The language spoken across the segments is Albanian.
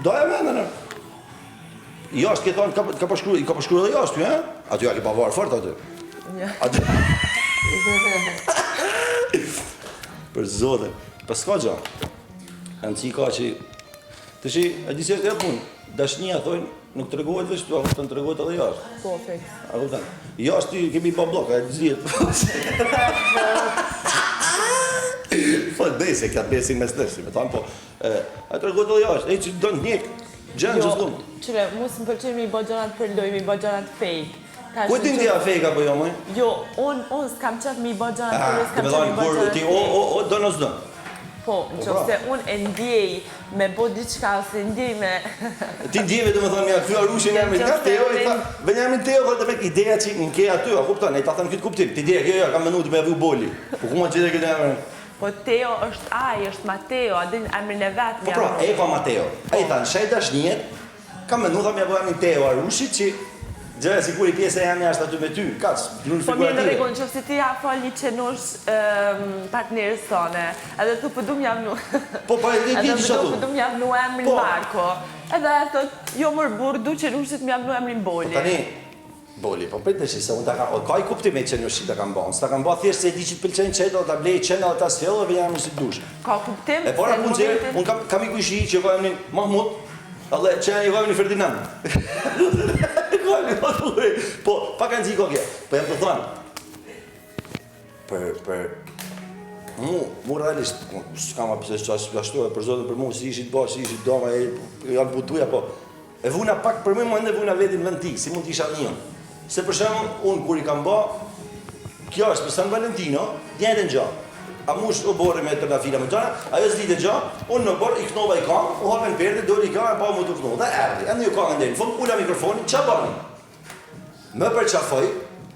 Doja mendën. Jashtë ke thonë, ka përshkruar dhe jashtë, ja? Aty ja ke pa varë fort aty. Aty. Për zote, pas s'ka gja. Në që ka që... Të shi, e di se është e punë, dashnia, thojnë, nuk të regohet veç, të të regohet edhe jashtë. Po, fix. A kuptan? Jashtë ti kemi pa blok, e zhjet. Po, dhej se kja të besin mes nërsi, me thamë po, e të regohet edhe jashtë, e që do në njek, gjenë që s'lumë. Qire, mu s'më pëlqen mi bo gjonat për loj, mi bo gjonat fake. Ku e din t'ja fake apo jo, moj? Jo, unë s'kam qef mi bo gjonat për loj, s'kam qef mi bo gjonat ti fake. o do në s'do. Po, në që se unë e ndjej me bo diqka, ose ndjej me... Ti ndjeve dhe me thonë, mja këthy arushin e me nga Teo, i tha, Benjamin Teo, dhe me ideja që në ke aty, a kupton, e ta thënë këtë kuptim, ti ideja, jo, kam menu të me avu boli, po ku ma qëtë e këtë emër? Po Teo është aj, është Mateo, a din emrin e vetë Po pra, e pa Mateo, e i thanë, shaj dashnijet, kam menu tha me avu emrin Teo arushit që, gjëre, sikur i pjesë e jam jashtë aty me ty, kac, nuk po mirë në regon, që si ti ja fal një qenush partnerës tone, edhe tu pëdu m'javnu... Po, pa e di që Edhe pëdu m'javnu emrin Marko, edhe e thot, jo mërë burë, du qenushit m'javnu emrin Boli. Po tani, Boli, po pritë që se unë ta kam, ka i kuptim e qenushit ta kam banë, s'ta kam ba thjesht se e di që t'pëlqen qeto, ta blej qena dhe ta s'fjellë dhe vjenjam si t'dush. Ka kuptim? E para punë që, unë kam i kushi që ka emrin Mahmut, edhe qena i ka emrin Ferdinand. Po, pa kanë zi kokje, po jam të thonë, mu realisht, s'kam apëse ashtu e për zotin për mu, si ishit ba, si ishit doma, janë butuja, po, e vuna pak për më e vuna vetin vend ti, si mund t'isha njën. Se për shemë, unë kur i kam ba, kjo është për San Valentino, djetë në gjatë. A mush u borë me trafila me gjana, ajo s'di të gjatë, unë në borë, i knova i kam, u hapen perde, dori i kam, e pa mu të knova, dhe erdi, endë ju kam ndërë, fund, ula mikrofonin, qa bani? Më përqafoj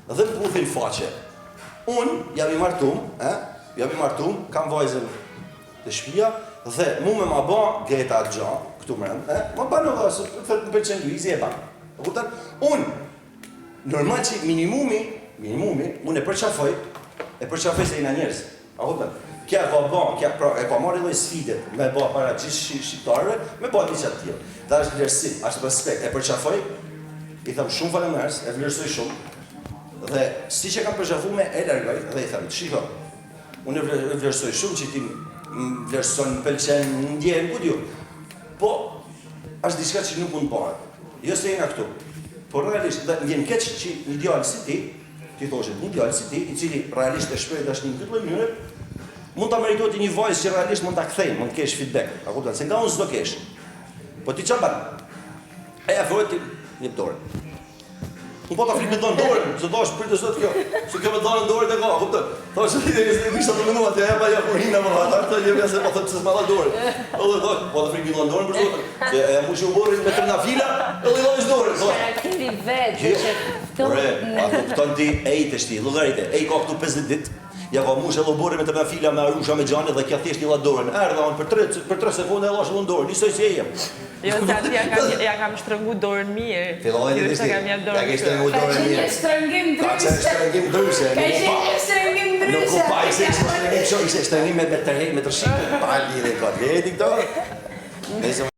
dhe më puthin faqe. Unë jam i martum, kam vajzën të shpia dhe mu me ma ba geta atë gja, këtu më rëndë, ma ba në vajzë, të përqen Luizi e ba. Unë, normal që minimumi, unë e përqafoj se i në njerës. Kja ka ba, e ka marrë dhe sfidet me ba para gjithë shqiptarëve, me ba një qatë tjilë. Dhe është vlerësim, është respekt, e përqafoj, i thëmë shumë falemerës, e vlerësoj shumë, dhe si që kam përgjafu me e largaj, dhe i thëmë, shiko, unë e vlerësoj shumë që ti më vlerëson, më pëlqen, më ndjenë, ku t'ju, po, është diçka që nuk mund bëhet, jo se jena këtu, por realisht, dhe ndjenë keq që një djallë si ti thoshet, një djallë si ti, i cili realisht e shprej dashni në këtë mënyrë, mund të meritoti një vojës që realisht mund të kthejnë, mund të kesh feedback, a kuptan, se nga unë s'do kesh, po ti qa banë, e afrohet ti, një dorë. Unë po ta frik me donë dorën, se do është pritë sot kjo. Se kjo me donë dorën e ka, kuptën. Tho është të ishtë të mënua, të epa ja kur hina më ata, të një vjesë po thëmë që s'ma dorën. Edhe do, po ta frik me donë dorën për zotën. E mu që u borën me tërna fila, edhe i dojsh dorën. Karakteri vetë, që këtu... Ore, ato këton ti, ejt e shti, lugarite, ej ka këtu 50 dit, ja ka mush edhe u borën me tërna fila me arusha me gjane dhe kja thjesht i la dorën. Erdha unë për 3 sekunde e lash edhe dorën, njësoj si e jem. Jo, se ati ja kam shtrëngu dorën mirë. Fillojnë e dishti, ja ke shtrëngu dorën mirë. Ka qenë shtrëngim dryshe. Ka qenë shtrëngim dryshe. Nuk u pa, ishe shtrëngim me tërhek, me tërshikë. Pa lidhe ka leti këto. Nëse